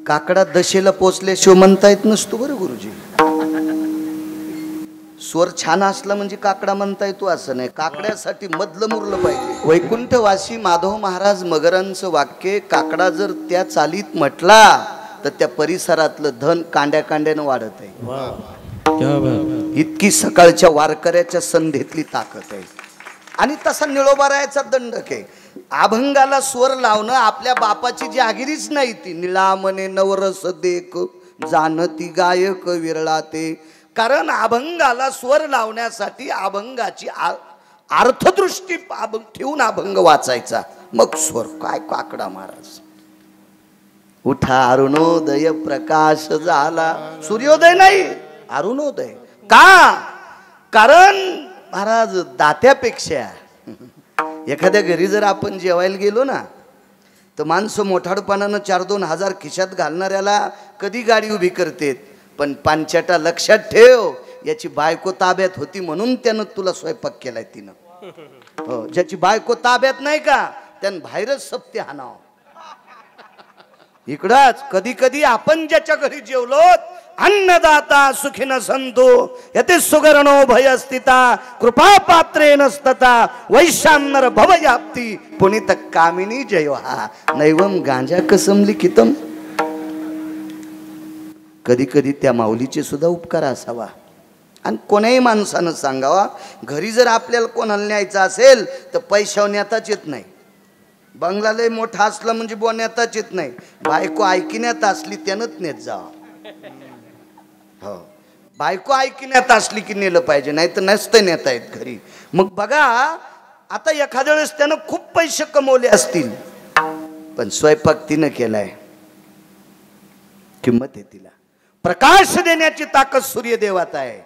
काकडा दशेला पोचल्याशिवाय म्हणता येत नसतो बरं गुरुजी. स्वर छान असला म्हणजे काकडा म्हणता येतो असं नाही. काकड्यासाठी मधलं मुरलं पाहिजे. वैकुंठवासी माधव महाराज मगरांचं वाक्य, काकडा जर त्या चालीत म्हटला तर त्या परिसरातलं धन कांड्या कांड्यानं वाढत आहे. इतकी सकाळच्या वारकऱ्याच्या संधीतली ताकद आहे. आणि तसा निळोबारायाचा दंडक आहे. अभंगाला स्वर लावणं आपल्या बापाची जागिरीच नाही. ती निळा मने नवरस देख जानती गायक विरळा ते. कारण अभंगाला स्वर लावण्यासाठी अभंगाची अर्थदृष्टी ठेवून अभंग वाचायचा, मग स्वर. काय काकडा महाराज. उठा अरुणोदय प्रकाश झाला. सूर्योदय नाही, अरुणोदय. का? कारण महाराज दात्यापेक्षा एखाद्या घरी जर आपण जेवायला गेलो ना तर माणसं मोठाडपणानं 4-2 हजार खिशात घालणाऱ्याला कधी गाडी उभी करतेत. पण पांचटा लक्षात ठेव, याची बायको ताब्यात होती म्हणून त्यानं तुला स्वयंपाक केलाय तिनं. हो, ज्याची बायको ताब्यात नाही का त्यानं बाहेरच सप्ते हाणाव. इकडंच कधी कधी आपण ज्याच्या घरी जेवलो, अन्नदाता सुखिन संतो यते सुगरणो भय स्थिता कृपा पात्रे नस्तता वैशान्नर भवयाप्ती पुनीत कामिनी जयहा नैवम गांजा कसम लिखितम. कधी कधी त्या माऊलीचे सुद्धा उपकार असावा. आणि कोणाही माणसानं सांगावा, घरी जर आपल्याला कोणाला न्यायचं असेल तर पैशावर नेताच येत नाही. बंगला लय मोठा असला म्हणजे नेताच येत नाही. बायको ऐकण्यात असली त्यानंच नेत जावा. हो, बायको ऐकण्यात असली की नेलं पाहिजे, नाही तर नसतं नेता येत घरी. मग बघा, आता एखाद्या वेळेस त्यानं खूप पैसे कमवले असतील पण स्वयंपाक तिनं केलाय, किंमत आहे तिला. प्रकाश देण्याची ताकद सूर्यदेवात आहे,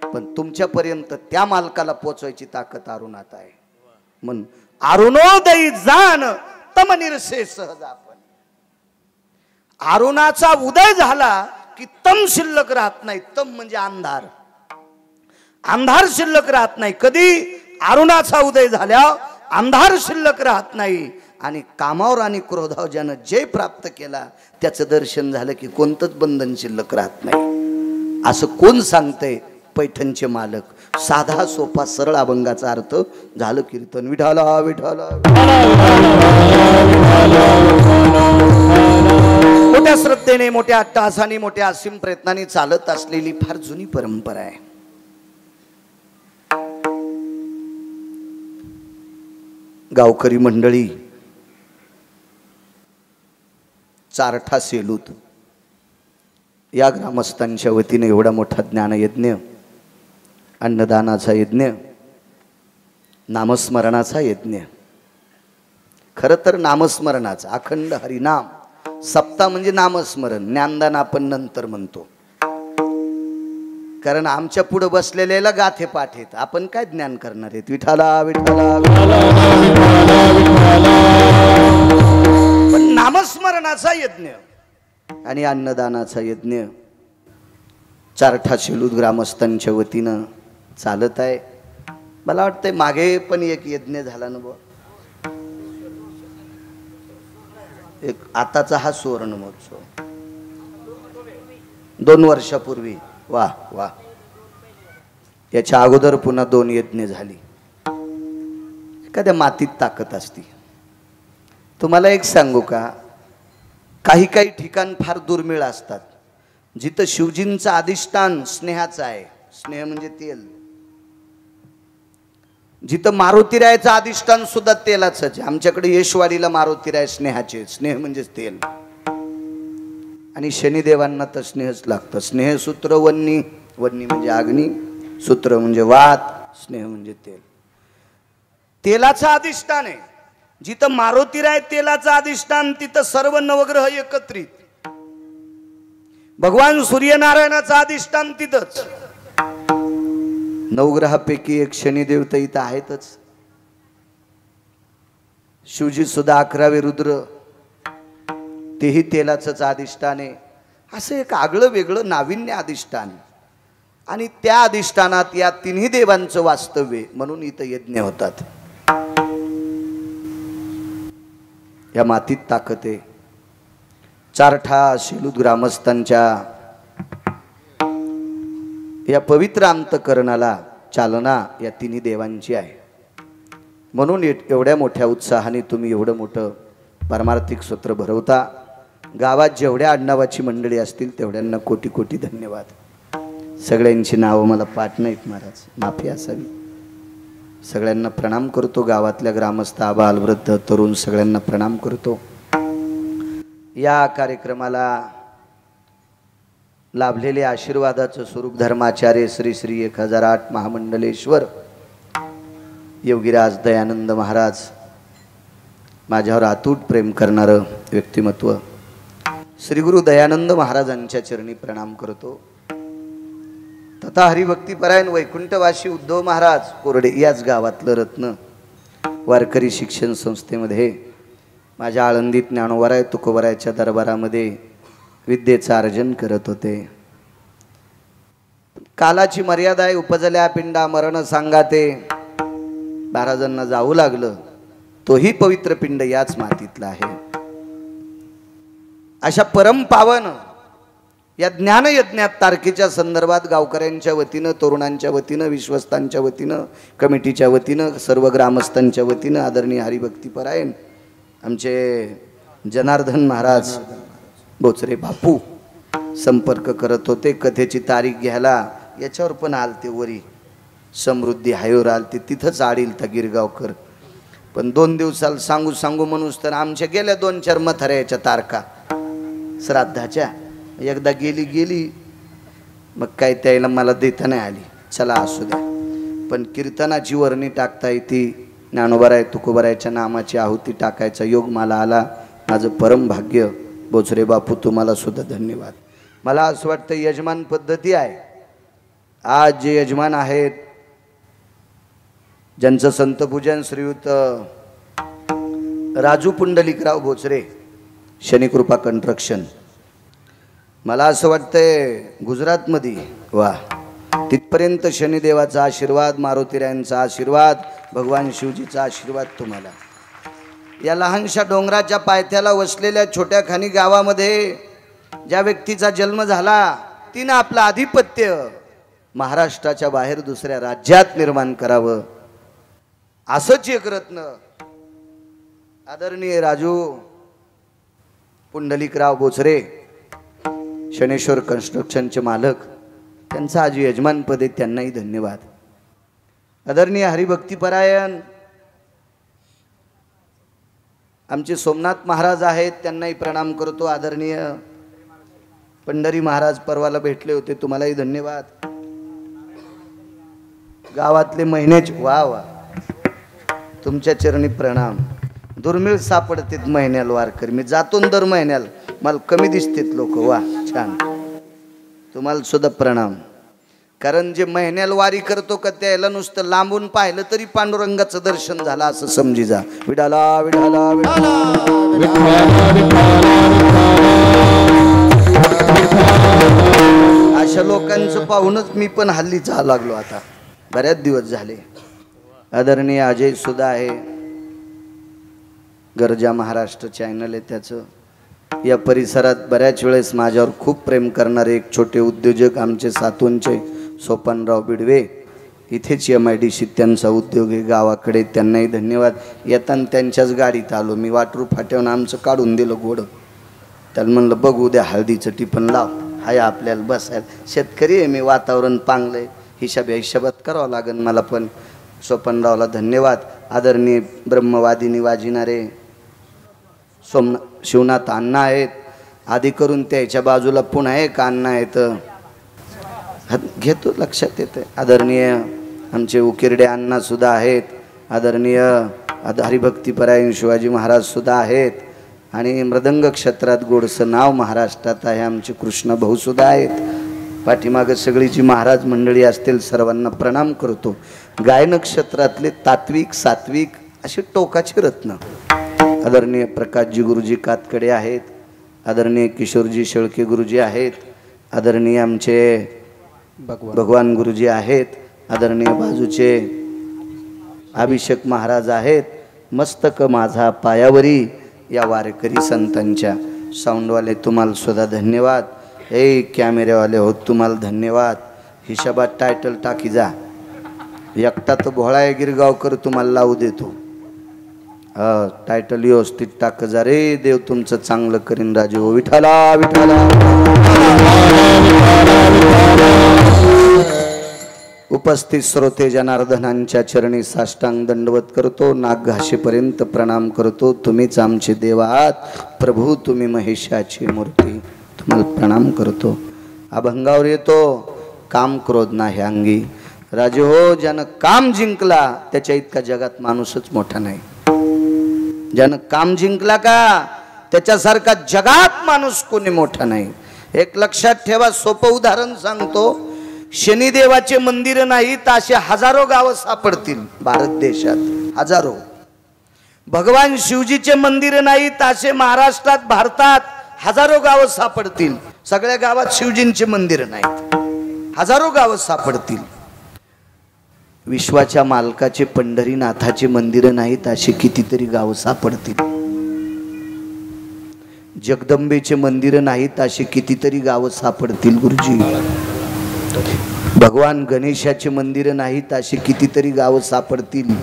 पण तुमच्यापर्यंत त्या मालकाला पोचवायची ताकद अरुणात आहे. म्हणून अरुणोदयी जाण तम निरसे सहज. आपण अरुणाचा उदय झाला की तम शिल्लक राहत नाही. तम म्हणजे अंधार, अंधार शिल्लक राहत नाही. कधी? अरुणाचा उदय झाल्यावर अंधार शिल्लक राहत नाही. आणि कामावर आणि क्रोधावर ज्यानं जय प्राप्त केला त्याचं दर्शन झालं की कोणतंच बंधन शिल्लक राहत नाही. असं कोण सांगतंय? पैठणचे मालक. साधा सोपा सरळ अभंगाचा अर्थ झालं कीर्तन. विठाला विठाला. मोठ्या श्रद्धेने, मोठ्या अट्टहासाने, मोठ्या असीम प्रयत्नाने चालत असलेली फार जुनी परंपरा आहे. गावकरी मंडळी, चारठा सेलूत या ग्रामस्थांच्या वतीने एवढा मोठा ज्ञानयज्ञ, अन्नदानाचा यज्ञ, नामस्मरणाचा यज्ञ. खरं तर नामस्मरणाचा अखंड हरिनाम सप्ताह म्हणजे नामस्मरण. ज्ञानदान आपण नंतर म्हणतो, कारण आमच्या पुढे बसलेल्याला गाथे पाठ आहेत. आपण काय ज्ञान करणार आहेत? विठाला विठाला. पण नामस्मरणाचा यज्ञ आणि अन्नदानाचा यज्ञ चारठा शेलूद ग्रामस्थांच्या वतीनं चालत आहे. मला वाटतंय मागे पण एक यज्ञ झाला ना बुवा, एक आताचा हा सुवर्ण महोत्सव 2 वर्षापूर्वी. वा वा. याच्या अगोदर पुन्हा 2 यज्ञ झाली. एखाद्या मातीत ताकद असती. तुम्हाला एक सांगू का, काही काही ठिकाण फार दुर्मिळ असतात जिथं शिवजींचं अधिष्ठान स्नेहाचं आहे. स्नेह म्हणजे तेल. जिथं मारुतीरायाचं अधिष्ठान सुद्धा तेलाच आहे. आमच्याकडे येशवाडीला मारुतीराय स्नेहाचे. स्नेह म्हणजे तेल. आणि शनिदेवांना तर स्नेहच लागतं. स्नेहसूत्र वन्नी. वन्नी म्हणजे अग्नी, सूत्र म्हणजे वात, स्नेह म्हणजे तेल. तेलाचं अधिष्ठान आहे. जिथं मारुतीराय तेलाचं अधिष्ठान तिथं सर्व नवग्रह एकत्रित. भगवान सूर्यनारायणाचं अधिष्ठान तिथंच. नवग्रहापैकी एक शनिदेव तर इथं आहेतच. शिवजी सुद्धा 11वे रुद्र, तेही तेलाचंच अधिष्ठान आहे. असं एक आगळं वेगळं नाविन्य अधिष्ठान. आणि त्या अधिष्ठानात या तिन्ही देवांचं वास्तव्य, म्हणून इथं यज्ञ होतात. या मातीत ताकद आहे. चारठा शेलूद ग्रामस्थांच्या या पवित्र अंतकरणाला चालना या तिन्ही देवांची आहे. म्हणून एवढ्या मोठ्या उत्साहाने तुम्ही एवढं मोठं पारमार्थिक सूत्र भरवता. गावात जेवढ्या आडनावाची मंडळी असतील तेवढ्यांना कोटी कोटी धन्यवाद. सगळ्यांची नावं मला पाठ नाहीत महाराज, माफी असावी. सगळ्यांना प्रणाम करतो. गावातल्या ग्रामस्थ आबाल वृद्ध तरुण सगळ्यांना प्रणाम करतो. या कार्यक्रमाला लाभलेले आशीर्वादाचं स्वरूप धर्माचार्य श्री श्री 1008 महामंडलेश्वर योगीराज दयानंद महाराज, माझ्यावर अतूट प्रेम करणारं व्यक्तिमत्व, श्री गुरु दयानंद महाराजांच्या चरणी प्रणाम करतो. तथा हरिभक्तीपरायण वैकुंठवासी उद्धव महाराज कोरडे याच गावातलं रत्न वारकरी शिक्षण संस्थेमध्ये माझ्या आळंदीत ज्ञानोबराय तुकोबरायच्या दरबारामध्ये विद्येचं अर्जन करत होते. कालाची मर्यादा आहे. उपजल्या पिंडा मरण सांगाते. महाराजांना जाऊ लागलं. तोही पवित्र पिंड याच मातीतला आहे. अशा परम पावन या ज्ञानयज्ञात तारखेच्या संदर्भात गावकऱ्यांच्या वतीनं, तरुणांच्या वतीनं, विश्वस्तांच्या वतीनं, कमिटीच्या वतीनं, सर्व ग्रामस्थांच्या वतीनं आदरणीय हरिभक्तीपरायण आमचे जनार्दन महाराज बोचरे बापू संपर्क करत होते. कथेची तारीख घ्यायला याच्यावर पण आलते, वरी समृद्धी हायवर आलते, तिथंच आडील तर गिरगावकर. पण 2 दिवसाला सांगू म्हणूस तर आमच्या गेल्या 2-4 मथऱ्याच्या तारखा श्राद्धाच्या. एकदा गेली मग काय त्याला मला देता नाही आली. चला असू द्या. पण कीर्तनाची वर्णी टाकता येते. ज्ञानोबराय तुकोबरायच्या नामाची आहुती टाकायचा योग मला आला. माझं परम भाग्य. बोचरे बापू तुम्हाला सुद्धा धन्यवाद. मला असं वाटतं यजमान पद्धती आहे. आज जे यजमान आहेत ज्यांचं संतपूजन श्रीयुत राजू पुंडलिकराव बोचरे, शनिकृपा कंस्ट्रक्शन, मला असं वाटतंय गुजरातमध्ये वा तिथपर्यंत शनिदेवाचा आशीर्वाद, मारुतीरायांचा आशीर्वाद, भगवान शिवजीचा आशीर्वाद तुम्हाला. या लहानशा डोंगराच्या पायथ्याला वसलेल्या छोट्या खानी गावामध्ये ज्या व्यक्तीचा जन्म झाला तिनं आपलं आधिपत्य महाराष्ट्राच्या बाहेर दुसऱ्या राज्यात निर्माण करावं. असंच एक रत्न आदरणीय राजू पुंडलिकराव बोचरे, शनेश्वर कन्स्ट्रक्शनचे मालक, त्यांचा आज यजमानपद आहे. त्यांनाही धन्यवाद. आदरणीय हरिभक्तीपरायण आमचे सोमनाथ महाराज आहेत, त्यांनाही प्रणाम करतो. आदरणीय पंढरी महाराज परवाला भेटले होते, तुम्हालाही धन्यवाद. गावातले महिन्याचे वा तुमच्या चरणी प्रणाम. दुर्मिळ सापडतात महिन्याला वारकरी. मी जातो दर महिन्याला, मला कमी दिसतात लोक. वा छान. तुम्हाला सुद्धा प्रणाम. कारण जे महिन्याला वारी करतो का त्याला नुसतं लांबून पाहिलं तरी पांडुरंगाचं दर्शन झालं असं समजी जा. विडाला विडाला विडाला. अशा लोकांचं पाहूनच मी पण हल्ली जा लागलो. आता बऱ्याच दिवस झाले. आदरणीय अजय सुद्धा आहे, गरजा महाराष्ट्र चॅनल आहे त्याचं. या परिसरात बऱ्याच वेळेस माझ्यावर खूप प्रेम करणारे एक छोटे उद्योजक आमचे सातूनचे सोपानराव बिडवे, इथेच MIDC त्यांचा उद्योग आहे गावाकडे. त्यांनाही धन्यवाद. येताना त्यांच्याच गाडीत आलो मी. वाटरू फाट्यावरून आमचं काढून दिलं घोडं. त्याला म्हणलं बघू द्या हळदीचं टिपण लाव, हाय आपल्याला बसायला. शेतकरी आहे मी, वातावरण पांगलंय, हिशोबात करावं लागेल मला. पण सोपानरावला धन्यवाद. आदरणीय ब्रह्मवादिनी वाजिणारे शिवनाथ अण्णा आहेत. आधी करून त्याच्या बाजूला पुन्हा एक अण्णा आहेत, घेतो लक्षात येते. आदरणीय आमचे उकिरडे अण्णा सुद्धा आहेत. आदरणीय हरिभक्तीपरायण शिवाजी महाराज सुद्धा आहेत. आणि मृदंग क्षेत्रात गोडसं नाव महाराष्ट्रात आहे आमचे कृष्ण भाऊ सुद्धा आहेत. पाठीमागं सगळी जी महाराज मंडळी असतील सर्वांना प्रणाम करतो. गायन क्षेत्रातले तात्विक सात्विक असे टोकाचे रत्न आदरणीय प्रकाशजी गुरुजी कातकडे आहेत. आदरणीय किशोरजी शेळके गुरुजी आहेत. आदरणीय आमचे भगवान गुरुजी आहेत. आदरणीय बाजूचे अभिषेक महाराज आहेत. मस्तक माझा पायावरी या वारकरी संतांच्या साऊंडवाले तुम्हाला सुद्धा धन्यवाद. कॅमेरेवाले हो तुम्हाला धन्यवाद. हिशोबात टायटल टाकी जा. एकटा तर भोळा आहे गिरगावकर तुम्हाला लावू देतो. टायटल व्यवस्थित टाक जा रे. देव तुमचं चांगलं करीन राजू. विठाला विठाला. उपस्थित श्रोते जनार्दनांच्या चरणी साष्टांग दंडवत करतो. नाक घाशेपर्यंत प्रणाम करतो. तुम्हीच आमचे देव आहात प्रभू. तुम्ही महेशाची मूर्ती. तुम्हाला प्रणाम करतो. अभंगावर येतो काम क्रोध नाही अंगी. राजे हो, ज्यानं काम जिंकला त्याच्या इतका जगात माणूसच मोठा नाही. ज्यानं काम जिंकला का त्याच्यासारखा जगात माणूस कोणी मोठा नाही. एक लक्षात ठेवा, सोपं उदाहरण सांगतो. शनिदेवाचे मंदिर नाहीत असे हजारो गावं सापडतील भारत देशात. हजारो. भगवान शिवजीचे मंदिर नाहीत असे महाराष्ट्रात भारतात हजारो गावं सापडतील. सगळ्या गावात शिवजींचे मंदिर नाहीत. हजारो गावं सापडतील. विश्वाच्या मालकाचे पंढरीनाथाचे मंदिर नाहीत असे कितीतरी गावं सापडतील. जगदंबेचे मंदिर नाहीत असे कितीतरी गावं सापडतील गुरुजी. भगवान गणेशाचे मंदिर नाहीत असे कितीतरी गावं सापडतील.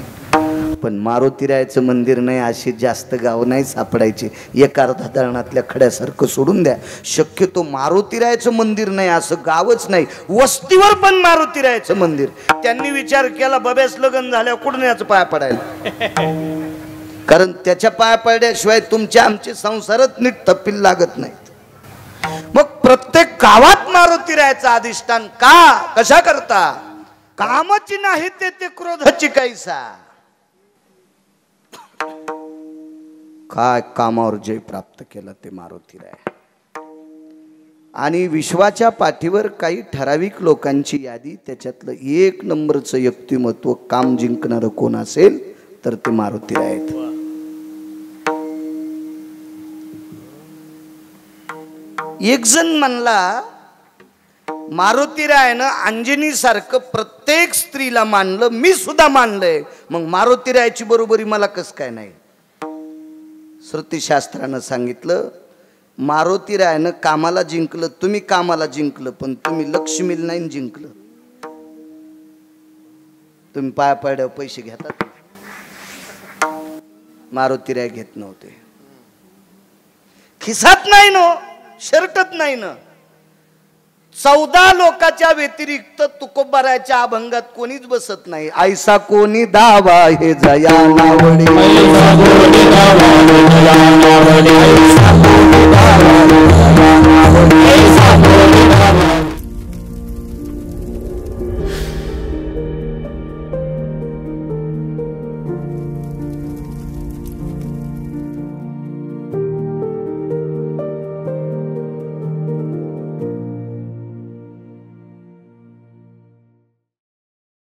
पण मारुतीरायाचं मंदिर नाही असे जास्त गाव नाही सापडायचे. एक अर्धा धरणातल्या खड्यासारखं सोडून द्या. शक्यतो मारुतीरायाचं मंदिर नाही असं गावच नाही. वस्तीवर पण मारुतीरायाचं मंदिर. त्यांनी विचार केला बब्यास लग्न झाल्यावर कुठून याचं पाया पडायला. कारण त्याच्या पाया पडल्याशिवाय तुमच्या आमचे संसारच नीट थप्पील लागत नाहीत. मग प्रत्येक गावात मारुतीरायाचं अधिष्ठान का कशा करता. कामाची नाही ते क्रोधाची कैसा. काय कामावर जय प्राप्त केलं ते मारुतीराय. आणि विश्वाच्या पाठीवर काही ठराविक लोकांची यादी. त्याच्यातलं एक नंबरचं व्यक्तिमत्व काम जिंकणारं कोण असेल तर ते मारुतीराय आहेत. एक जण म्हणला मारुतीरायानं अंजनी सारखं प्रत्येक स्त्रीला मानलं. मी सुद्धा मानलंय. मग मारुतीरायाची बरोबरी मला कस काय नाही. श्रुतीशास्त्रानं सांगितलं मारुतीरायानं कामाला जिंकलं. तुम्ही कामाला जिंकलं पण तुम्ही लक्ष्मीला नाही जिंकलं. तुम्ही पाया पड्यावर पैसे घेतात. मारुतीराय घेत नव्हते. खिसात नाही नो शर्टत नाही ना. 14 लोकांच्या व्यतिरिक्त तुकोबाराच्या अभंगात कोणीच बसत नाही. ऐसा कोणी दावा हे जया नावडे.